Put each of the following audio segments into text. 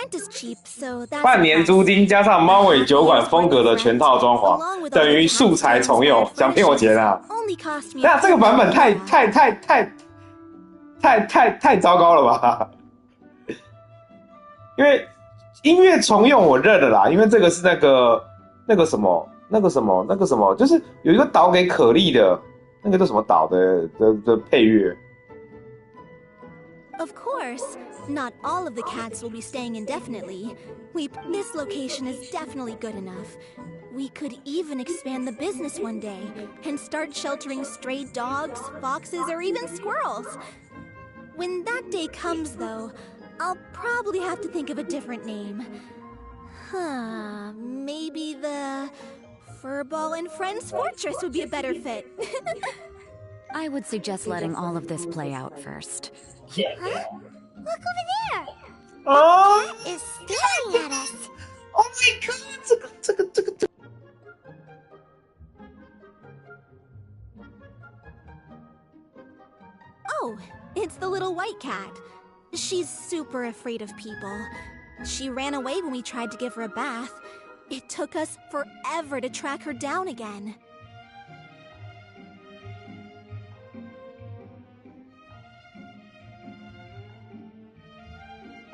rent is cheap, so that's 半年租金加上猫尾酒馆风格的全套装潢，等于素材重用，想骗我钱啊？对啊，这个版本太糟糕了吧？因为音乐重用我认了啦，因为这个是那个什么，就是有一个岛给可莉的那个叫什么岛的配乐。Of course, not all of the cats will be staying indefinitely. This location is definitely good enough. We could even expand the business one day and start sheltering stray dogs, foxes, or even squirrels. When that day comes, though, I'll probably have to think of a different name. Maybe the Furball and Friends Fortress would be a better fit. I would suggest letting all of this play out first. Huh? Look over there! Oh! The cat is staring at us. Oh my god! 这个。Oh, it's the little white cat. She's super afraid of people. She ran away when we tried to give her a bath. It took us forever to track her down again.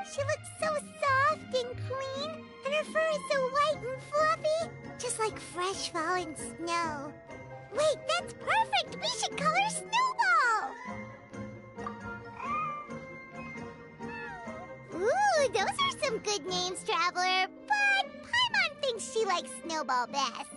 She looks so soft and clean, and her fur is so white and fluffy, just like fresh fallen snow. Wait, that's perfect! We should call her Snowball! Ooh, those are some good names, Traveler, but Paimon thinks she likes Snowball best.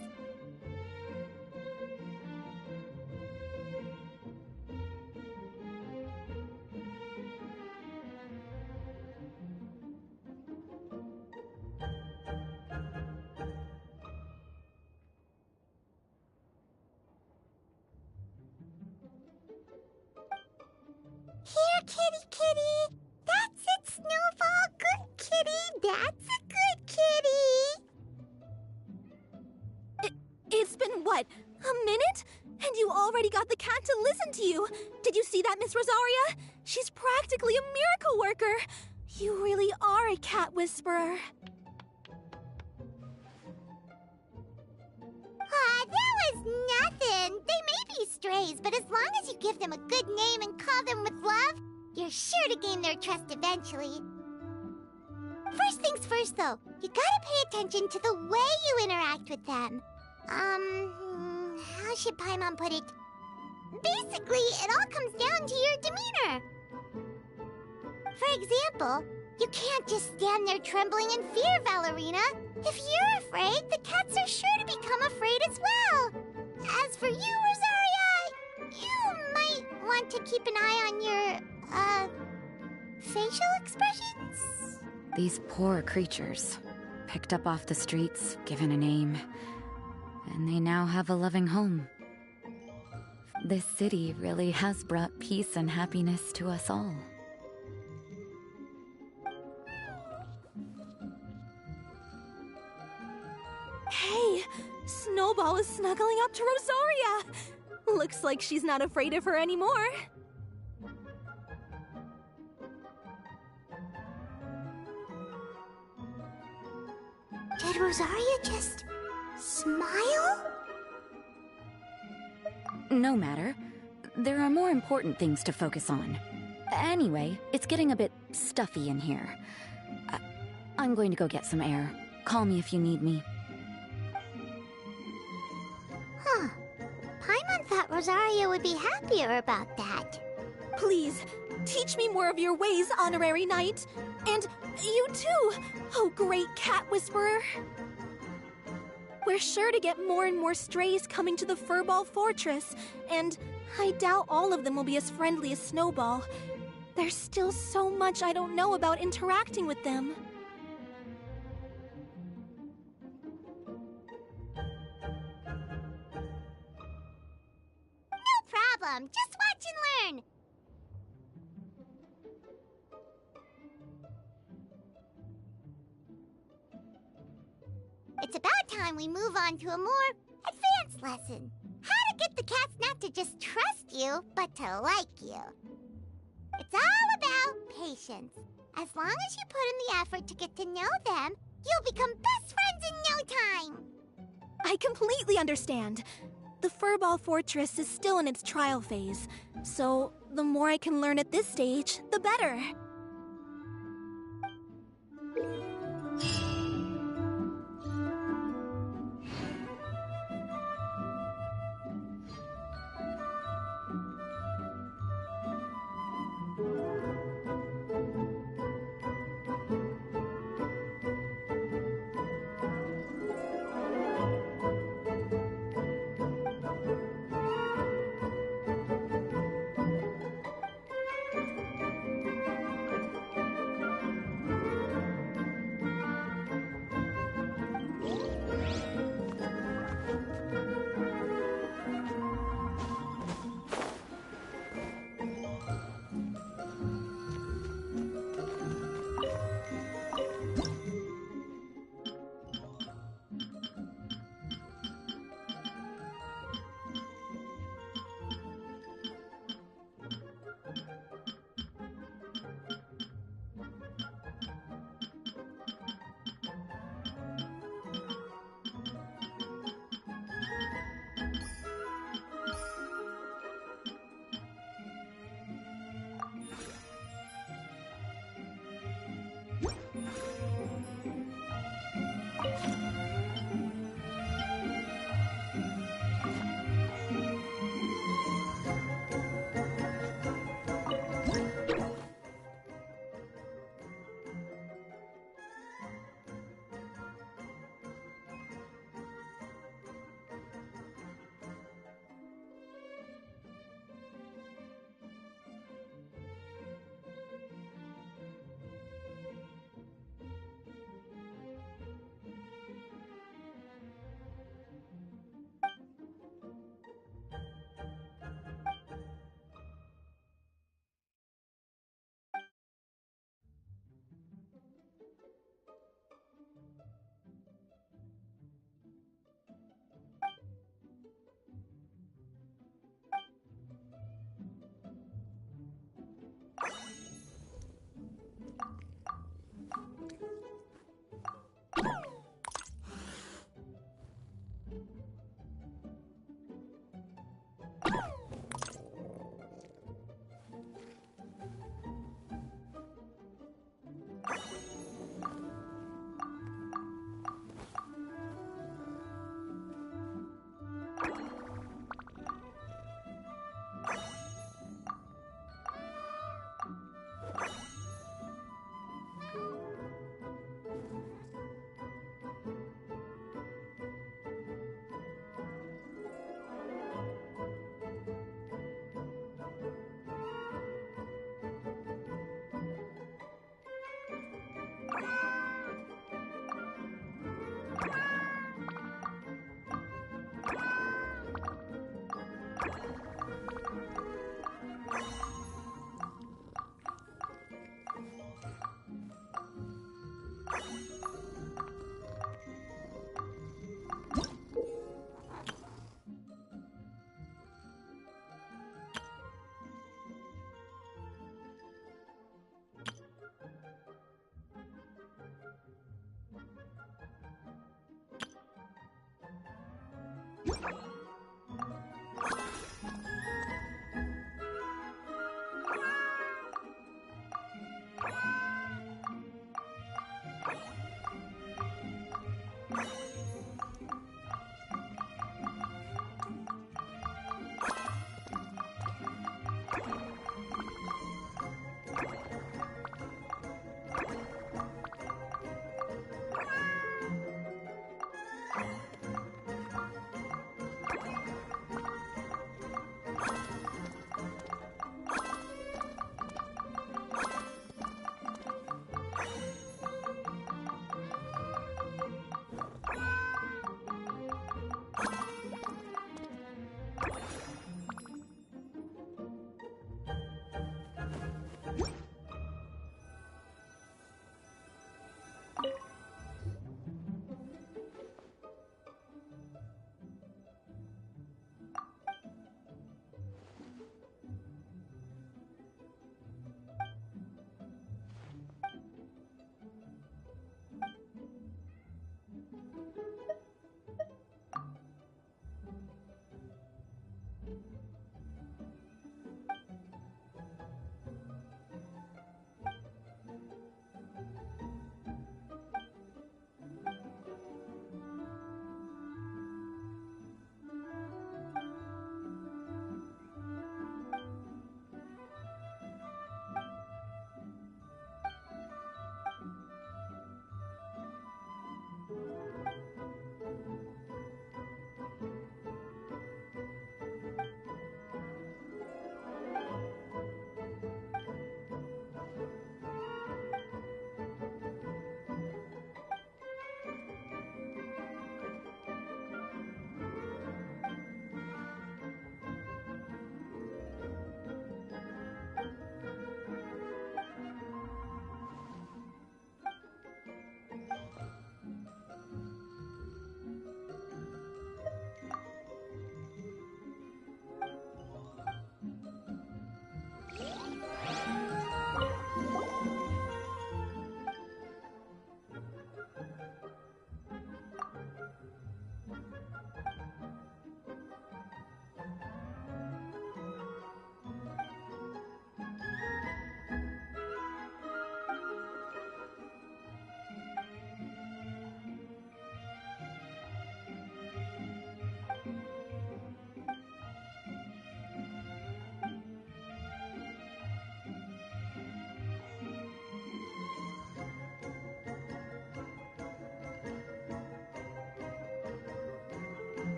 Here, kitty! That's it, Snowball! Good kitty! That's a good kitty! It's been, what, a minute? And you already got the cat to listen to you! Did you see that, Miss Rosaria? She's practically a miracle worker! You really are a cat whisperer. That was nothing! They may be strays, but as long as you give them a good name and call them with love, you're sure to gain their trust eventually. First things first, though, you gotta pay attention to the way you interact with them. How should Paimon put it? Basically, it all comes down to your demeanor. For example, you can't just stand there trembling in fear, Valerina. If you're afraid, the cats are sure to become afraid as well. As for you, Rosaria, you might want to keep an eye on your, facial expressions? These poor creatures, picked up off the streets, given a name, and they now have a loving home. This city really has brought peace and happiness to us all. Hey, Snowball is snuggling up to Rosaria. Looks like she's not afraid of her anymore. Did Rosaria just smile? No matter. There are more important things to focus on. Anyway, it's getting a bit stuffy in here. I'm going to go get some air. Call me if you need me. Huh. Paimon thought Rosaria would be happier about that. Please, teach me more of your ways, Honorary Knight. And you too, oh great cat whisperer. We're sure to get more and more strays coming to the Furball Fortress, and I doubt all of them will be as friendly as Snowball. There's still so much I don't know about interacting with them. No problem. Just watch and learn. It's about time we move on to a more advanced lesson. How to get the cats not to just trust you, but to like you. It's all about patience. As long as you put in the effort to get to know them, you'll become best friends in no time! I completely understand. The Furball Fortress is still in its trial phase, so the more I can learn at this stage, the better.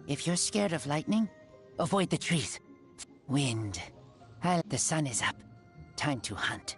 If you're scared of lightning, avoid the trees. Wind. The sun is up. Time to hunt.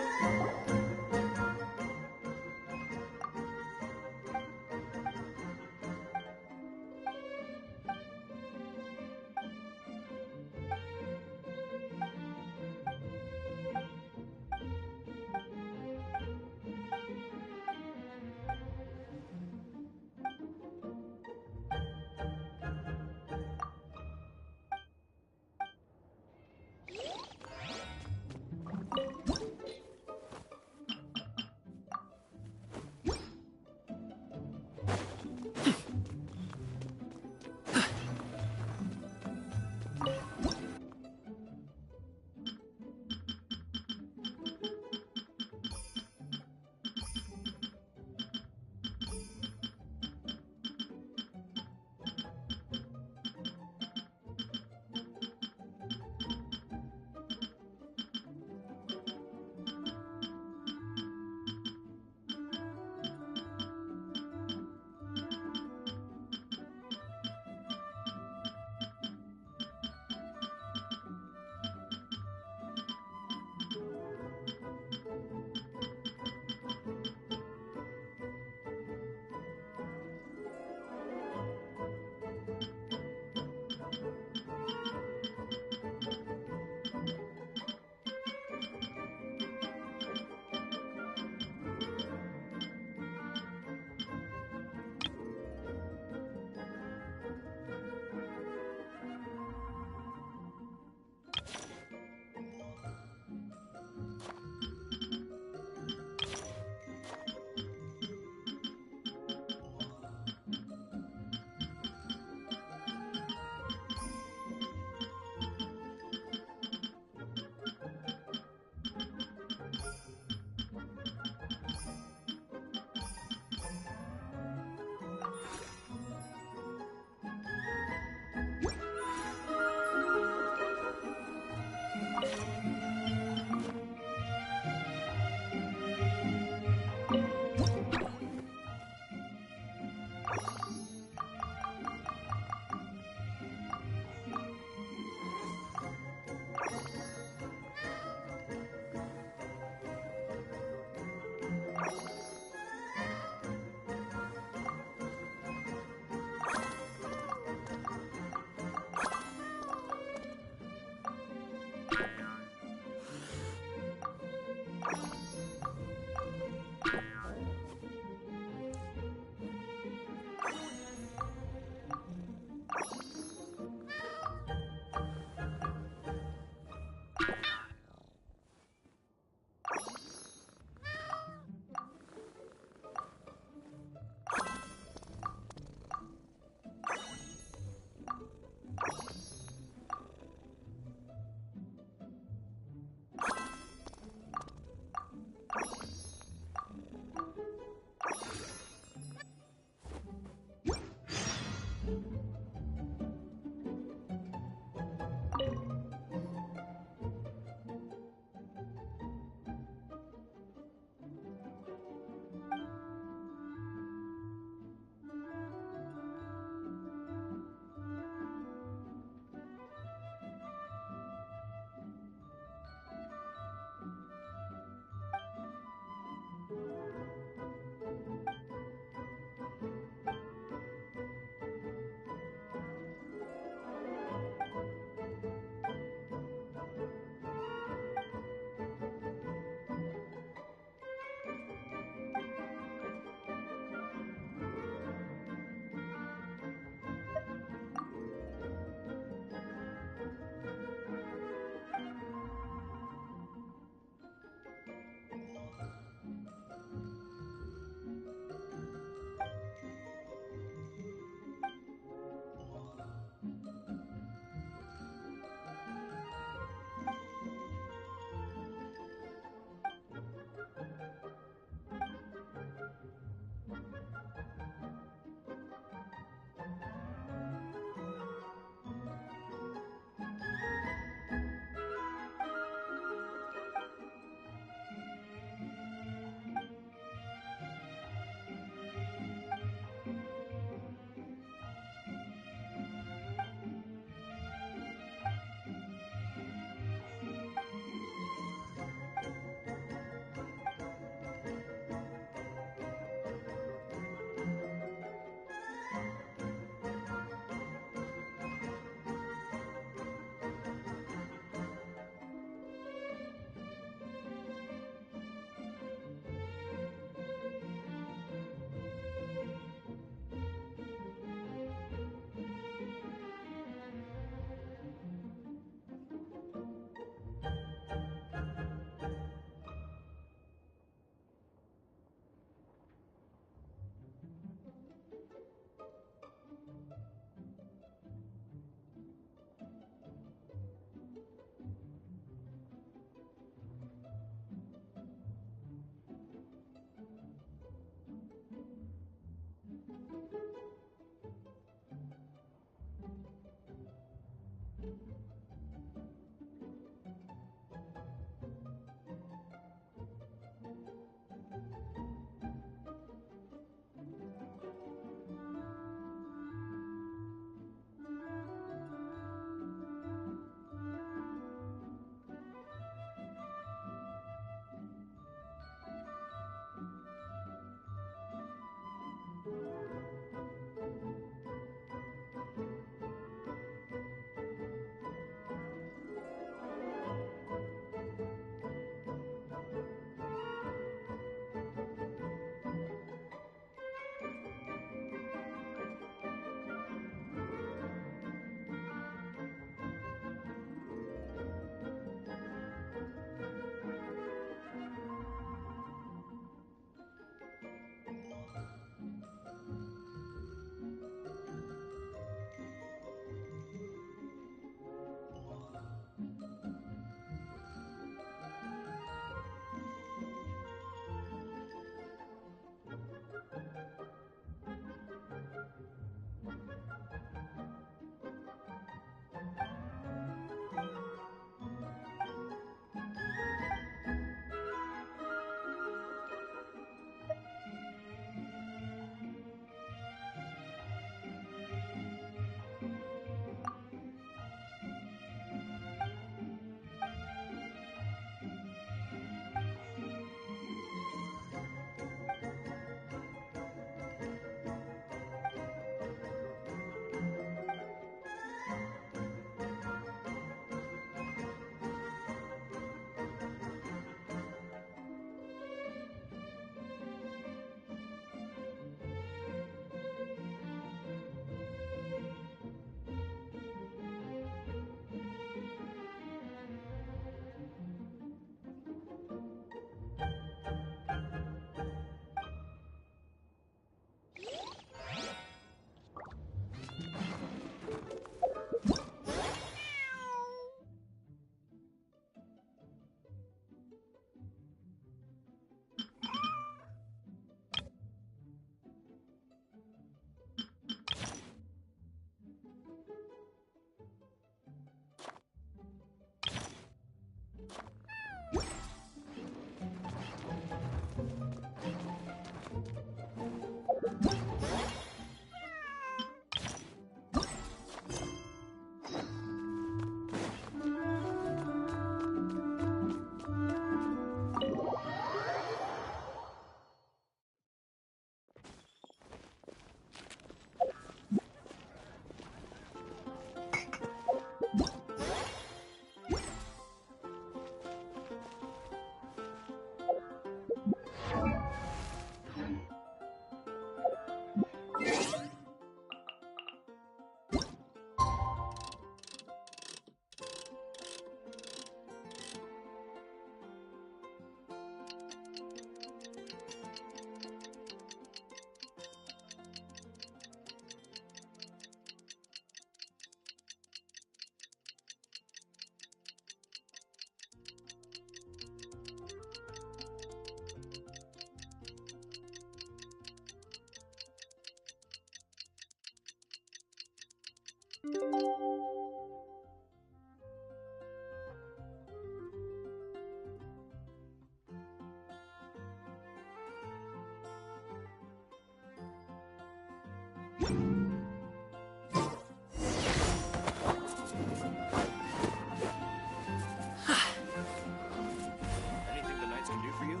Anything the knights can do for you?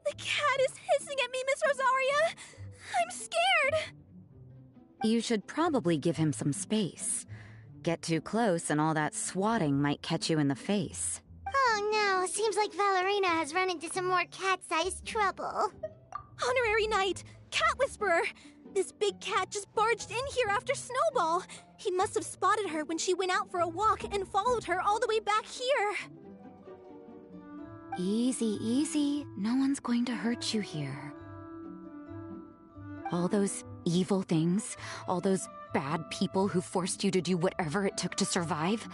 The cat is hissing at me, Miss Rosaria. I'm scared. You should probably give him some space. Get too close and all that swatting might catch you in the face. Oh no, seems like Valerina has run into some more cat-sized trouble. Honorary Knight, Cat Whisperer. This big cat just barged in here after Snowball. He must have spotted her when she went out for a walk and followed her all the way back here. Easy, easy. No one's going to hurt you here. All those evil things, all those bad people who forced you to do whatever it took to survive,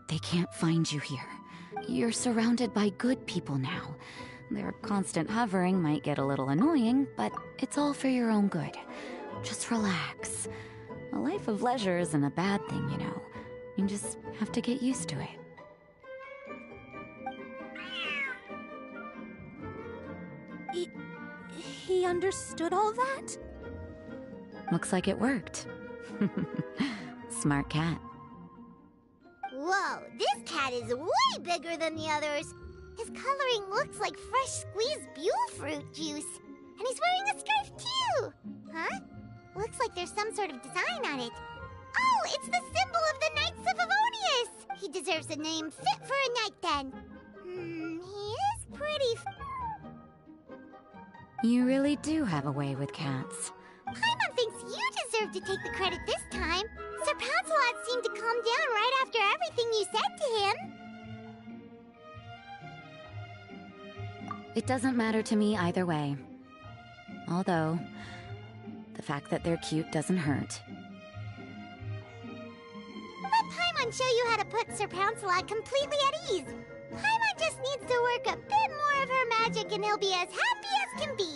they can't find you here. You're surrounded by good people now. Their constant hovering might get a little annoying, but it's all for your own good. Just relax. A life of leisure isn't a bad thing, you know. You just have to get used to it. He understood all that? Looks like it worked. Smart cat. Whoa, this cat is way bigger than the others. His coloring looks like fresh squeezed Buell fruit juice. And he's wearing a scarf too! Huh? Looks like there's some sort of design on it. Oh, it's the symbol of the Knights of Favonius! He deserves a name fit for a knight then. He is pretty... You really do have a way with cats. Paimon thinks you deserve to take the credit this time. Sir Lancelot seemed to calm down right after everything you said to him. It doesn't matter to me either way. Although, the fact that they're cute doesn't hurt. Let Paimon show you how to put Sir Lancelot completely at ease. Paimon just needs to work a bit more of her magic and he'll be as happy as can be.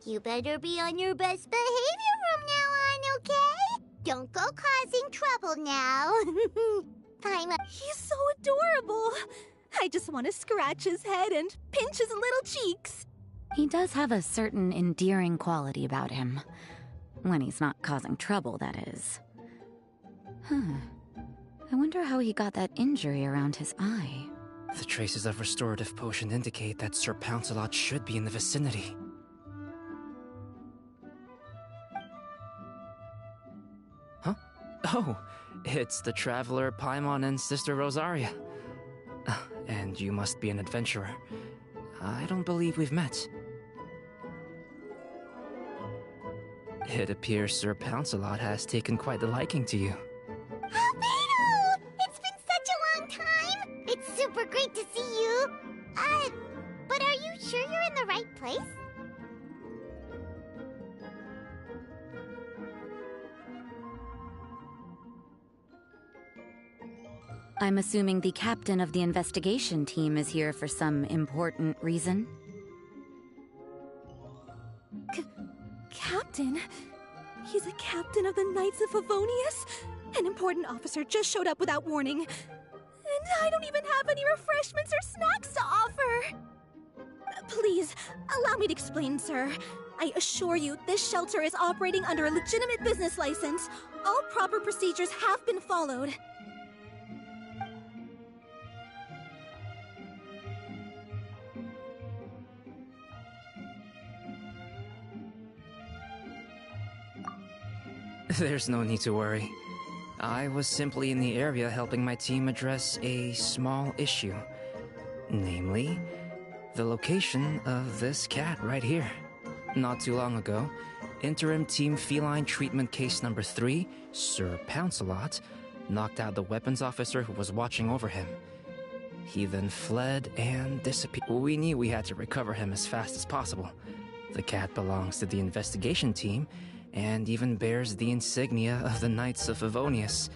You better be on your best behavior from now on, okay? Don't go causing trouble now. He's so adorable. I just want to scratch his head and pinch his little cheeks. He does have a certain endearing quality about him. When he's not causing trouble, that is. I wonder how he got that injury around his eye. The traces of restorative potion indicate that Sir Pouncelot should be in the vicinity. Huh? Oh, it's the traveler Paimon and Sister Rosaria. And you must be an adventurer. I don't believe we've met. It appears Sir Pouncelot has taken quite a liking to you. Albedo! It's been such a long time! It's super great to see you! But are you sure you're in the right place? I'm assuming the captain of the investigation team is here for some important reason? Captain? He's a captain of the Knights of Favonius? An important officer just showed up without warning. And I don't even have any refreshments or snacks to offer! Please, allow me to explain, sir. I assure you, this shelter is operating under a legitimate business license. All proper procedures have been followed. There's no need to worry. I was simply in the area helping my team address a small issue. Namely, the location of this cat right here. Not too long ago, Interim Team Feline Treatment Case number 3, Sir Pouncelot, knocked out the weapons officer who was watching over him. He then fled and disappeared. We knew we had to recover him as fast as possible. The cat belongs to the investigation team, and even bears the insignia of the Knights of Favonius.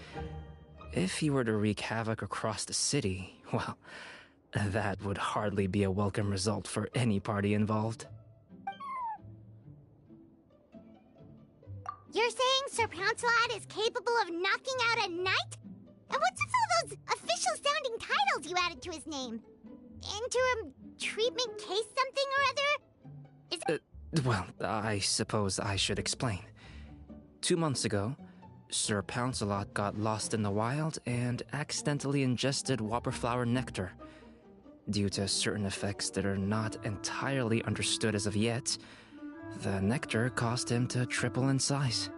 If he were to wreak havoc across the city, well, that would hardly be a welcome result for any party involved. You're saying Sir Pouncelot is capable of knocking out a knight? And what's with all those official-sounding titles you added to his name? Interim treatment case something or other? Is it... Well, I suppose I should explain. 2 months ago, Sir Pouncelot got lost in the wild and accidentally ingested whopperflower nectar. Due to certain effects that are not entirely understood as of yet, the nectar caused him to triple in size.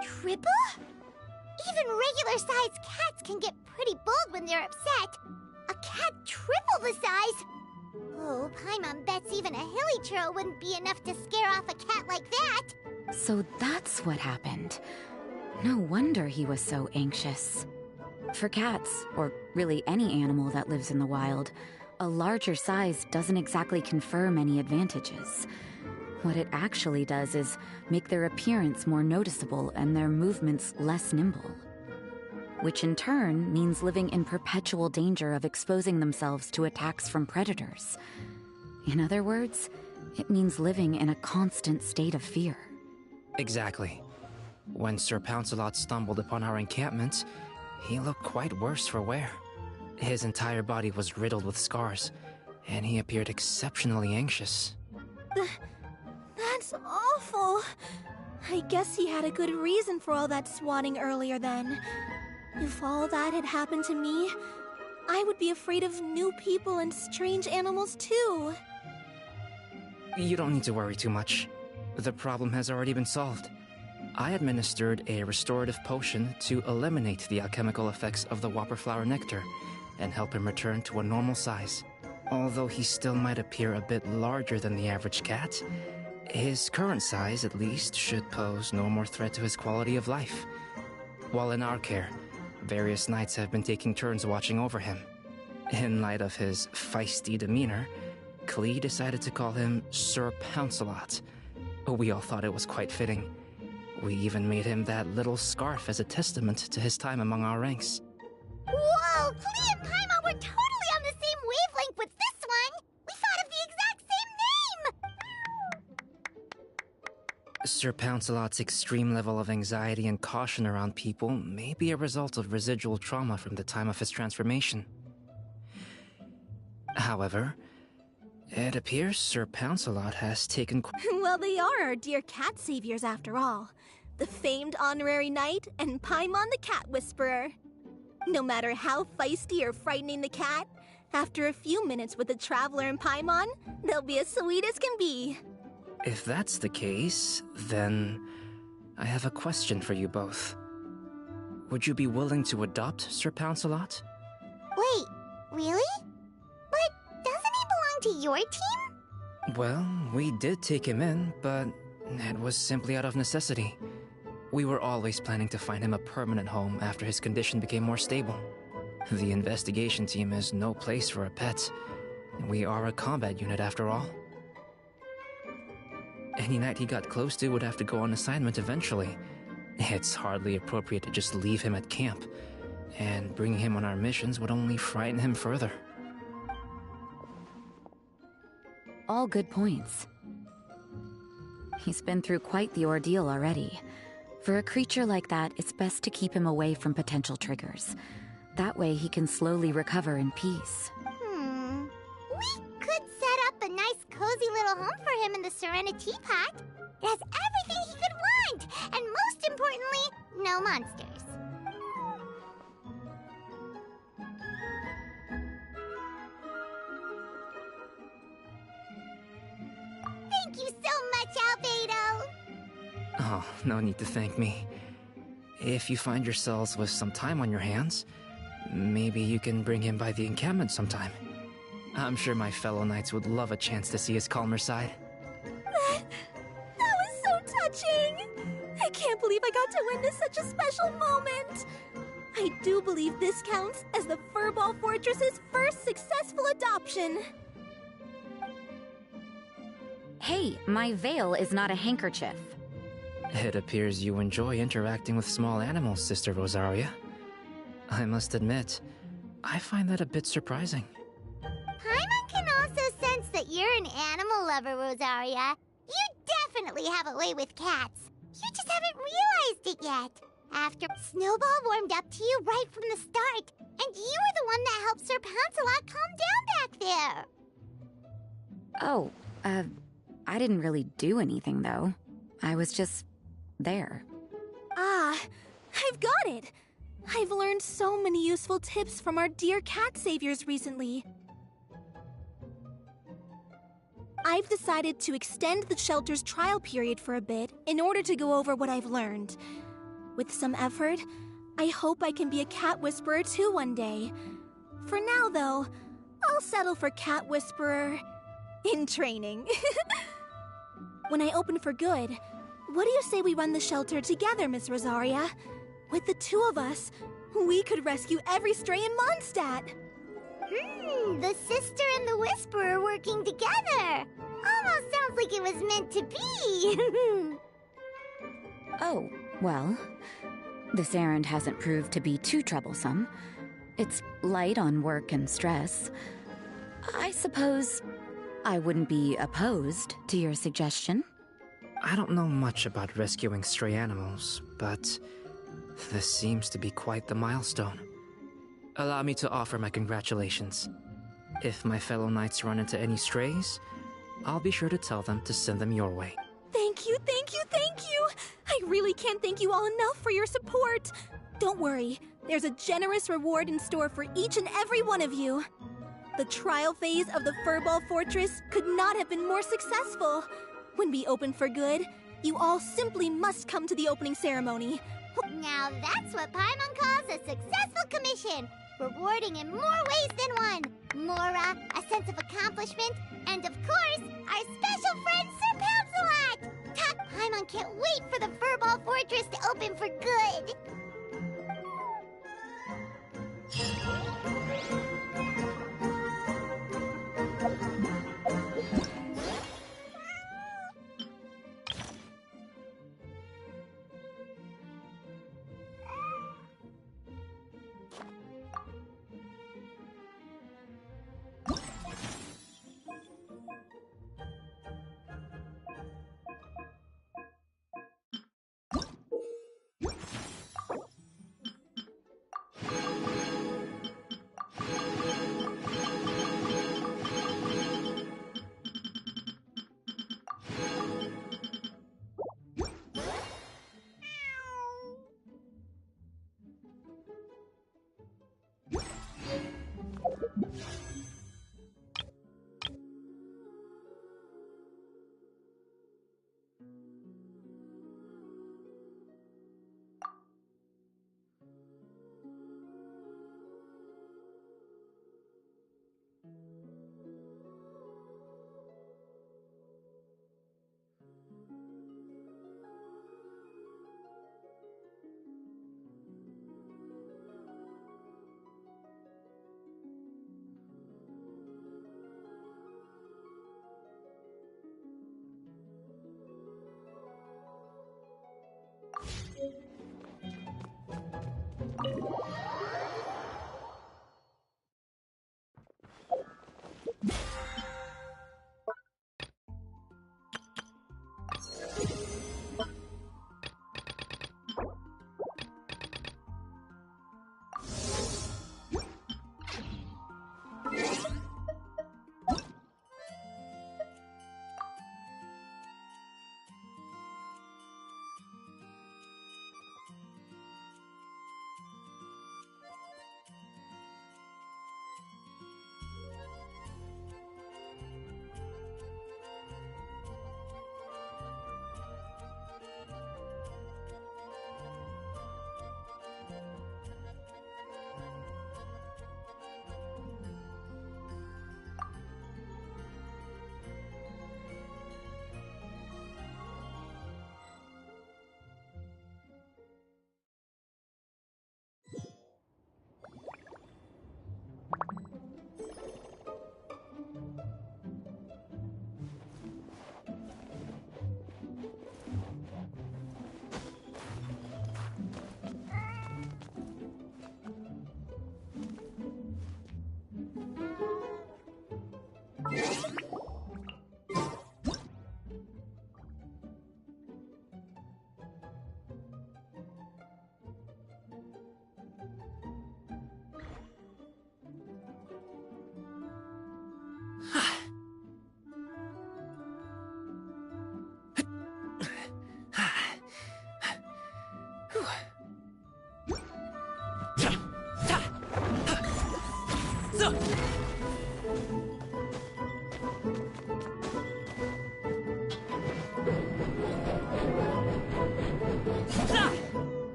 Triple? Even regular-sized cats can get pretty bold when they're upset. A cat triple the size? Oh, Paimon bets even a hilly churl wouldn't be enough to scare off a cat like that. So that's what happened. No wonder he was so anxious. For cats, or really any animal that lives in the wild, a larger size doesn't exactly confer many advantages. What it actually does is make their appearance more noticeable and their movements less nimble. Which in turn means living in perpetual danger of exposing themselves to attacks from predators. In other words, it means living in a constant state of fear. Exactly. When Sir Pouncelot stumbled upon our encampment, he looked quite worse for wear. His entire body was riddled with scars, and he appeared exceptionally anxious. That's awful. I guess he had a good reason for all that swatting earlier then. If all that had happened to me, I would be afraid of new people and strange animals too. You don't need to worry too much. The problem has already been solved. I administered a restorative potion to eliminate the alchemical effects of the whopperflower nectar and help him return to a normal size. Although he still might appear a bit larger than the average cat, his current size at least should pose no more threat to his quality of life. While in our care, various knights have been taking turns watching over him. In light of his feisty demeanor, Klee decided to call him Sir Pouncelot. We all thought it was quite fitting. We even made him that little scarf as a testament to his time among our ranks. Whoa! Klee and Paimon were totally on the same wavelength with this one! We thought of the exact same name! Sir Pouncelot's extreme level of anxiety and caution around people may be a result of residual trauma from the time of his transformation. However, it appears Sir Pouncelot has taken... Well, they are our dear cat saviors after all. The famed honorary knight and Paimon the cat whisperer. No matter how feisty or frightening the cat, after a few minutes with the traveler and Paimon, they'll be as sweet as can be. If that's the case, then I have a question for you both. Would you be willing to adopt Sir Pouncelot? Wait, really? But doesn't he belong to your team? Well, we did take him in, but it was simply out of necessity. We were always planning to find him a permanent home after his condition became more stable. The investigation team is no place for a pet. We are a combat unit after all. Any knight he got close to would have to go on assignment eventually. It's hardly appropriate to just leave him at camp, and bringing him on our missions would only frighten him further. All good points. He's been through quite the ordeal already. For a creature like that, it's best to keep him away from potential triggers. That way he can slowly recover in peace. We could set up a nice cozy little home for him in the Serenity Pot. It has everything he could want, and most importantly, no monsters. Thank you so much, Albedo! Oh, no need to thank me. If you find yourselves with some time on your hands, maybe you can bring him by the encampment sometime. I'm sure my fellow knights would love a chance to see his calmer side. That was so touching! I can't believe I got to witness such a special moment! I do believe this counts as the Furball Fortress's first successful adoption! Hey, my veil is not a handkerchief. It appears you enjoy interacting with small animals, Sister Rosaria. I must admit, I find that a bit surprising. Paimon can also sense that you're an animal lover, Rosaria. You definitely have a way with cats. You just haven't realized it yet. After Snowball warmed up to you right from the start, and you were the one that helped Sir Pouncelot calm down back there. Oh, I didn't really do anything, though. I was just there. Ah, I've got it! I've learned so many useful tips from our dear cat saviors recently. I've decided to extend the shelter's trial period for a bit in order to go over what I've learned. With some effort, I hope I can be a cat whisperer too one day. For now, though, I'll settle for Cat Whisperer in training. When I open for good, what do you say we run the shelter together, Miss Rosaria? With the two of us, we could rescue every stray in Mondstadt. The sister and the Whisperer working together. Almost sounds like it was meant to be. Oh, well, this errand hasn't proved to be too troublesome. It's light on work and stress. I suppose I wouldn't be opposed to your suggestion. I don't know much about rescuing stray animals, but this seems to be quite the milestone. Allow me to offer my congratulations. If my fellow knights run into any strays, I'll be sure to tell them to send them your way. Thank you, thank you, thank you! I really can't thank you all enough for your support. Don't worry, there's a generous reward in store for each and every one of you. The trial phase of the Furball Fortress could not have been more successful. When we open for good, you all simply must come to the opening ceremony. Now that's what Paimon calls a successful commission. Rewarding in more ways than one. Mora, a sense of accomplishment, and of course, our special friend Sir Pouncelot! Top Paimon can't wait for the Furball Fortress to open for good.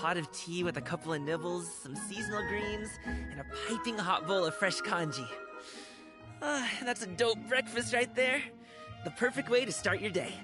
pot of tea with a couple of nibbles, some seasonal greens, and a piping hot bowl of fresh kanji. That's a dope breakfast right there. The perfect way to start your day.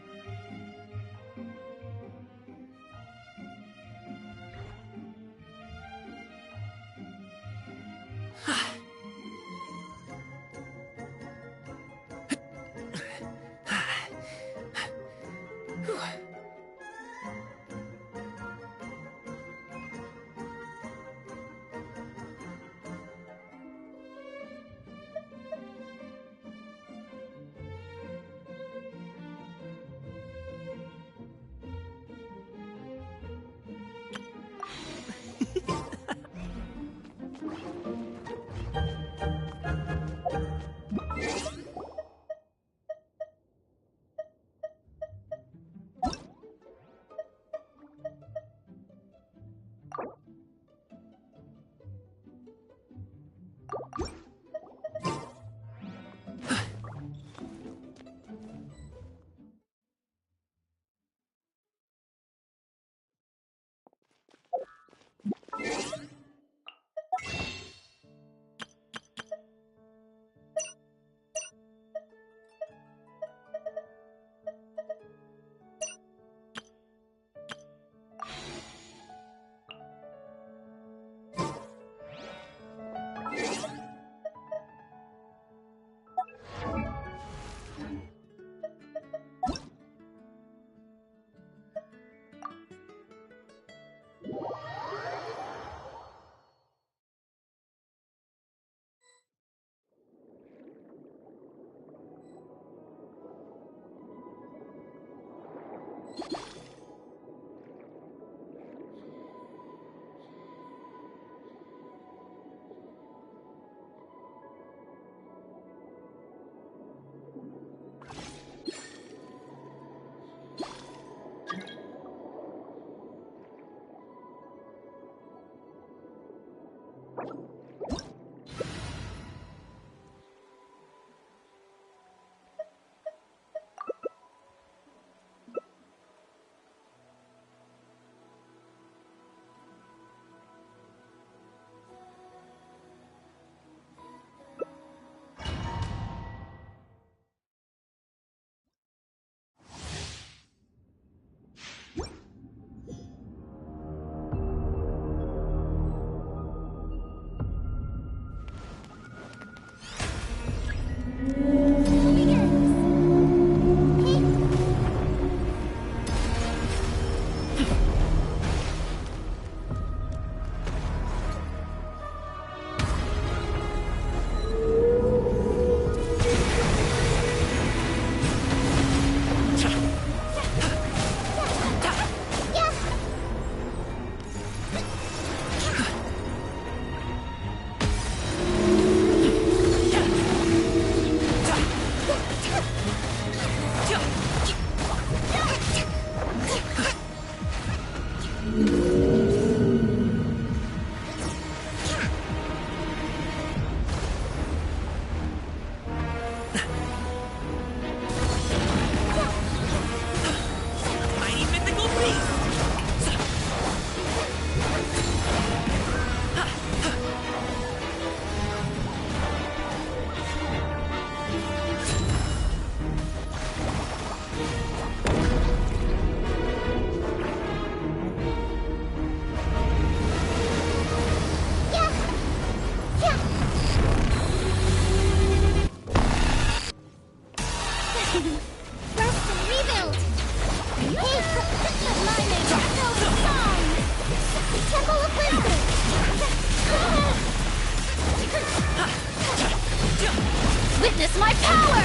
Witness my power!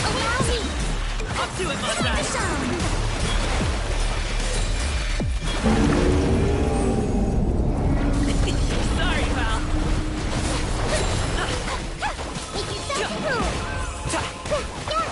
Allow me! Up to it, Monstro! Sorry, pal. Make yourself cool! Go, go, go!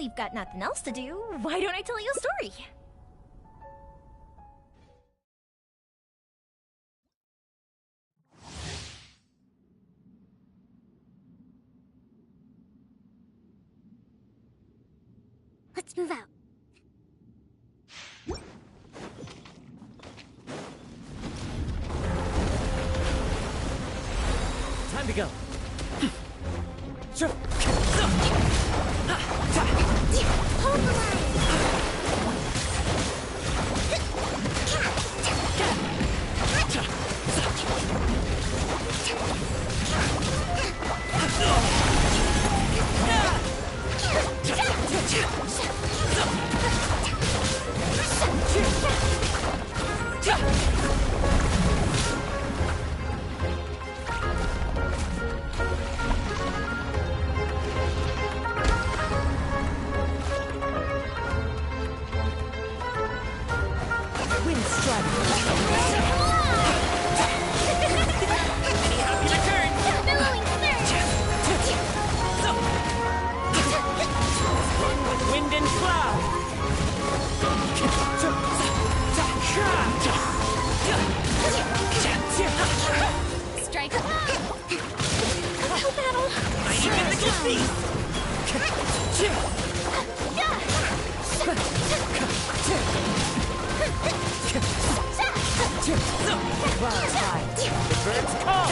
we've got nothing else to do, why don't I tell you a story? Let's move out. Time to go. Hold the line. Wind and cloud. Strike. Battle battle. Mighty mythical beast. The birds call.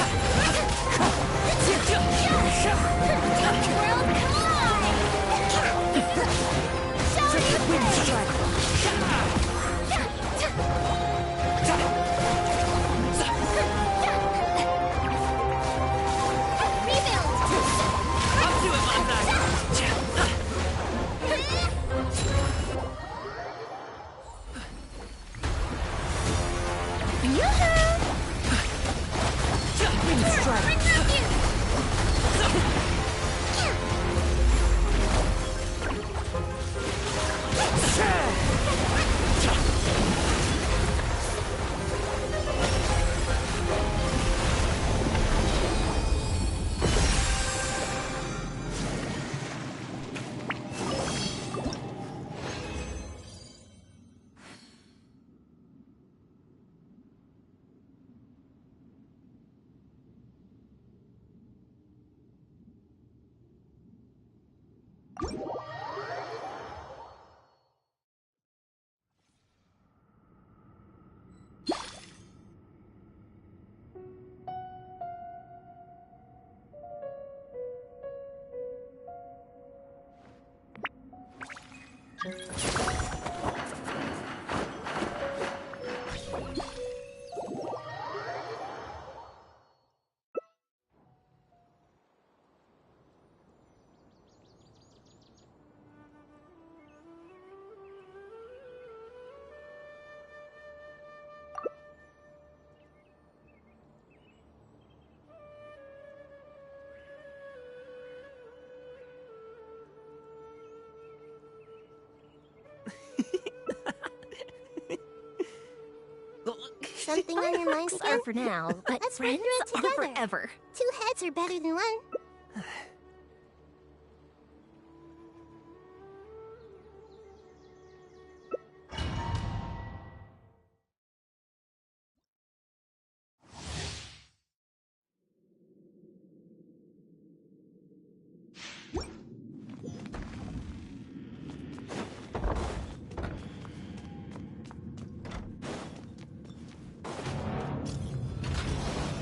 World Something on your mind are for now, but Let's friends run through it are together. forever. 2 heads are better than 1.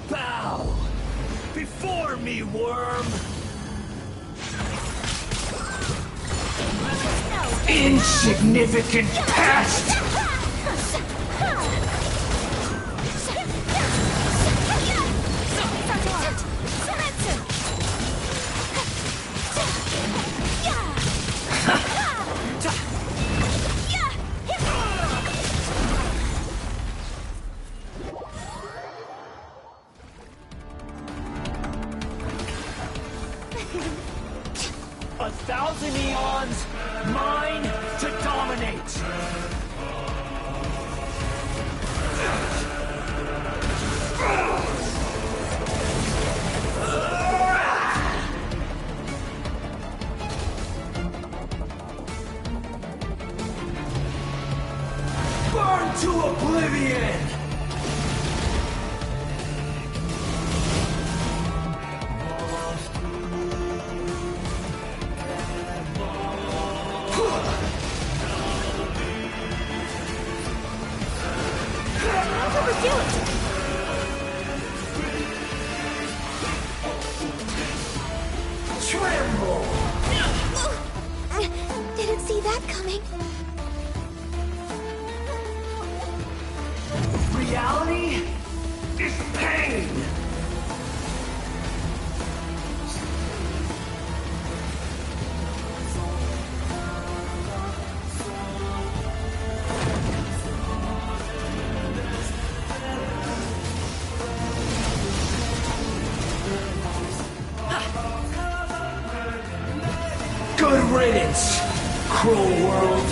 Bow before me, worm. Insignificant pest. A thousand eons, mine to dominate. Burn to oblivion! Tremble! Didn't see that coming. Reality is pain! Good riddance, cruel world!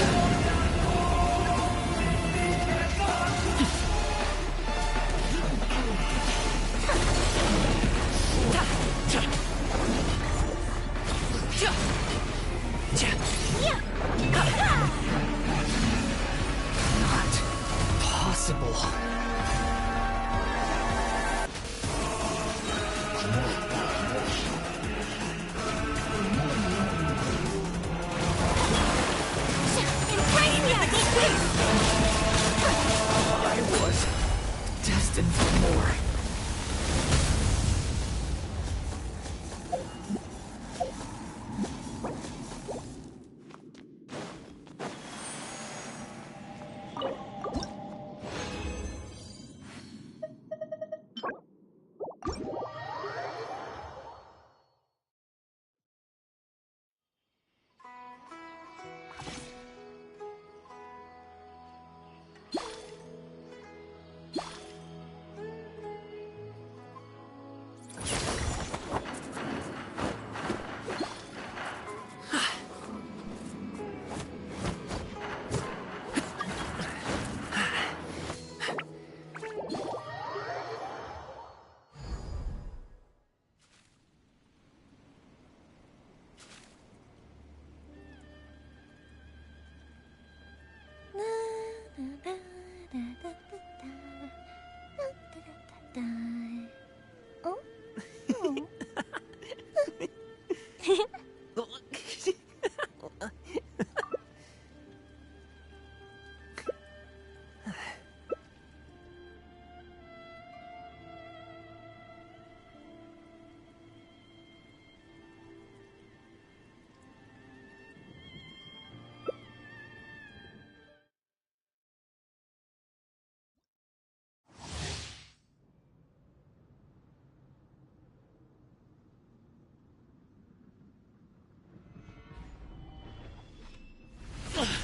Not possible. I was destined for more.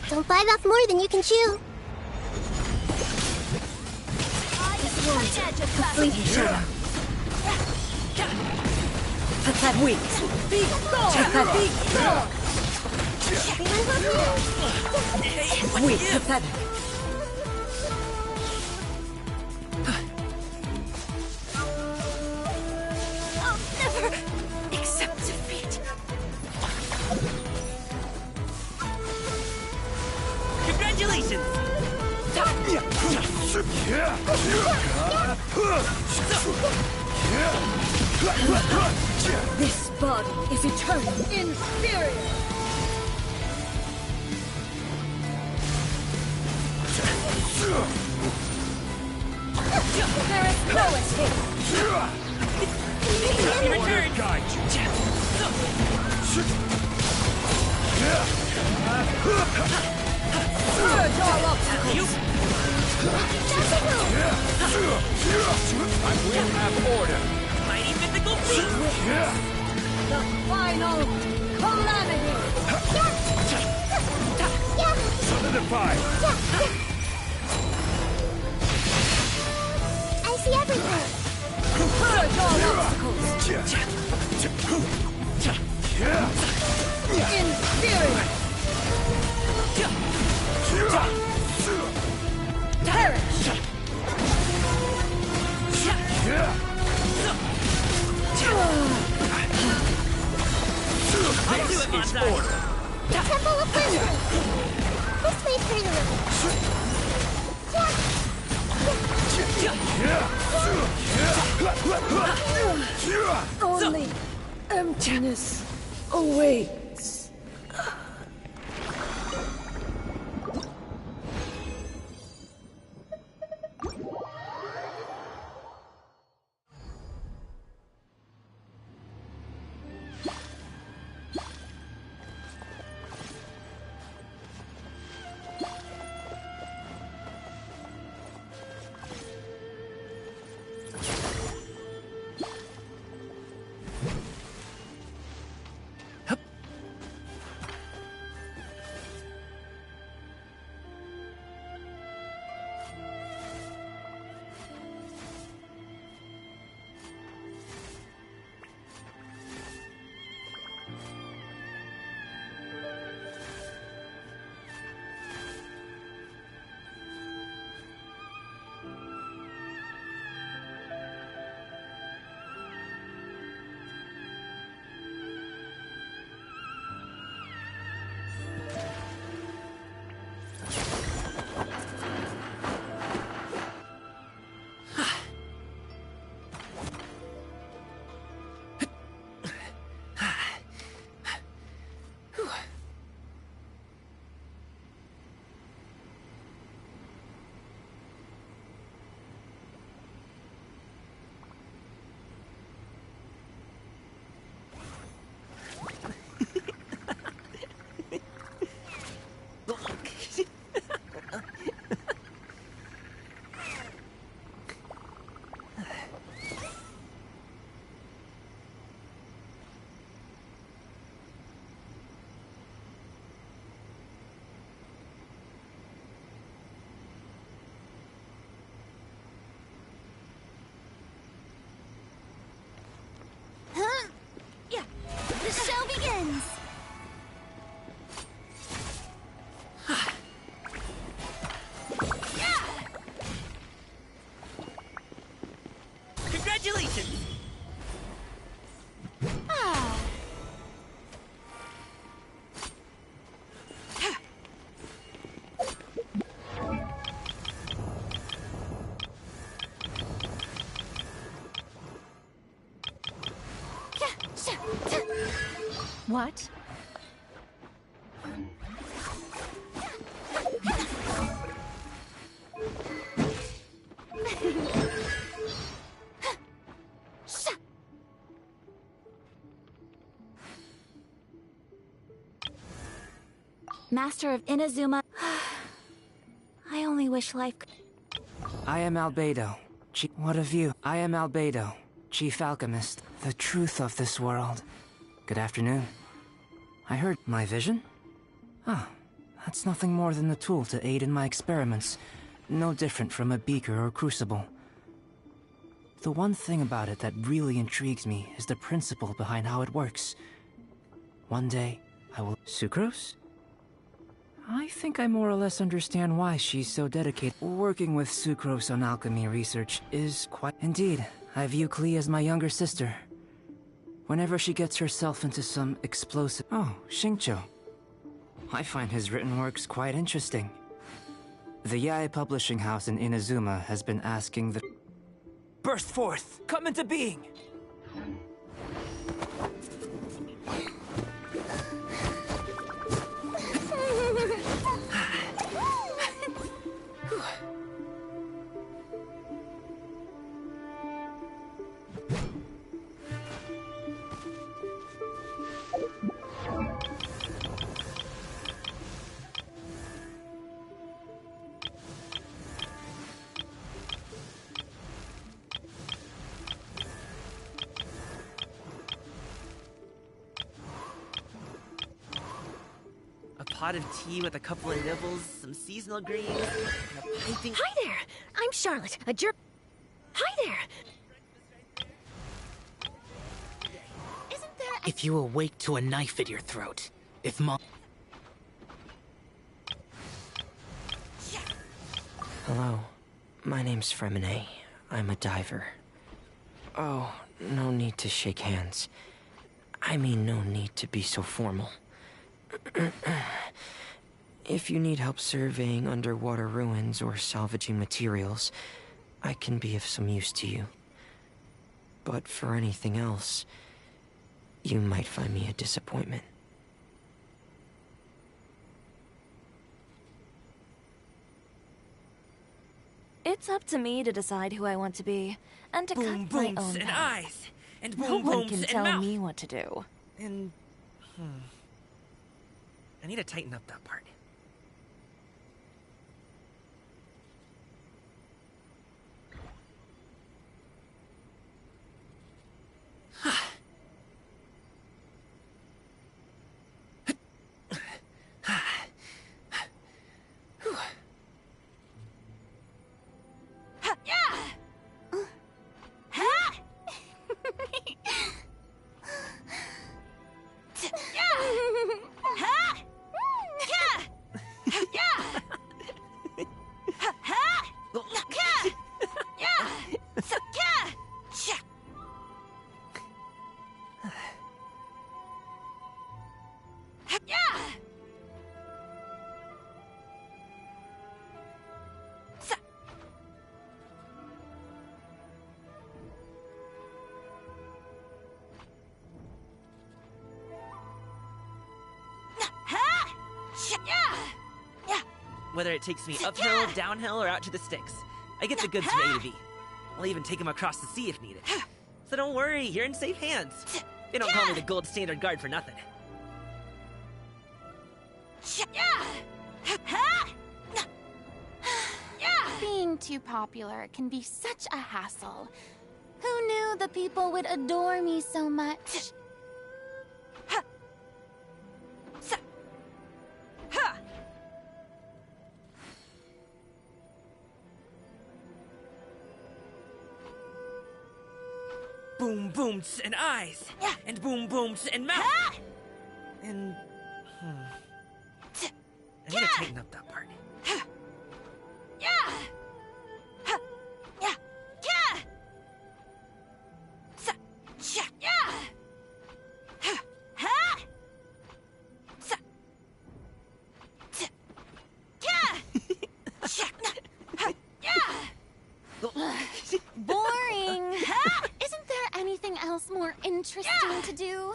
Don't bite off more than you can chew. Fleeting shadow. Pathetic wings. Pathetic. Weak, pathetic. I'll never accept defeat. Congratulations! This body is eternal. Inferior. There is no escape. Guide Purge all obstacles. I will have order. Mighty mythical feat! The final calamity. Solidify. I see everything. Purge all obstacles. Inferior. Perish. I'll do it, Montage! Temple of Wisdom. This way through the river. Only emptiness awaits. The show begins! Congratulations! What? Master of Inazuma. I only wish life could. I am Albedo. What of you? I am Albedo, Chief Alchemist, the truth of this world. Good afternoon. I heard my vision? Ah, that's nothing more than a tool to aid in my experiments. No different from a beaker or crucible. The one thing about it that really intrigues me is the principle behind how it works. One day, I will... Sucrose? I think I more or less understand why she's so dedicated. Working with Sucrose on alchemy research is quite... Indeed, I view Klee as my younger sister. Whenever she gets herself into some explosive... Oh, Xingqiu. I find his written works quite interesting. The Yae publishing house in Inazuma has been asking the... Burst forth! Come into being! Pot of tea with a couple of nibbles, some seasonal greens, and a piping... Hi there! I'm Charlotte, a jerk. Hi there! Isn't there a... If you awake to a knife at your throat, if Mom... Hello, my name's Fremine. I'm a diver. Oh, no need to shake hands. I mean, no need to be so formal. If you need help surveying underwater ruins or salvaging materials, I can be of some use to you. But for anything else, you might find me a disappointment. It's up to me to decide who I want to be, and to Boom cut my booms own and path. eyes, and No boom one booms can and tell mouth. me what to do. And I need to tighten up that part. Whether it takes me uphill, downhill, or out to the sticks, I get the goods from A to B. I'll even take them across the sea if needed. So don't worry, you're in safe hands. They don't call me the gold standard guard for nothing. Being too popular can be such a hassle. Who knew the people would adore me so much? Boom booms and eyes, and boom booms and mouth. And I need to tighten up that part. Boring! Isn't there anything else more interesting to do?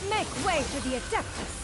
Make way for the Adeptus!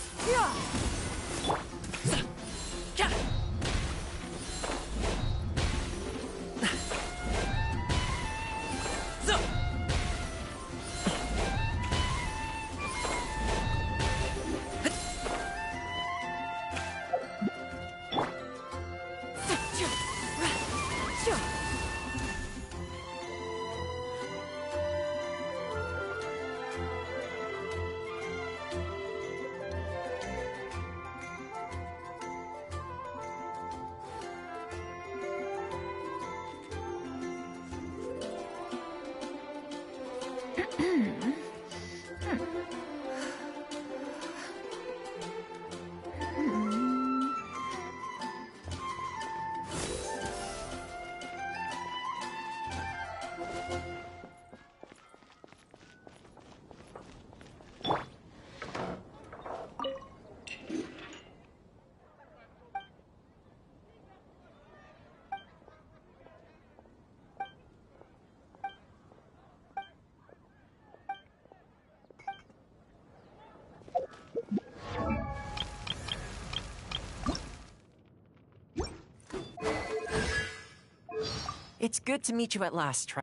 It's good to meet you at last,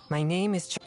My name is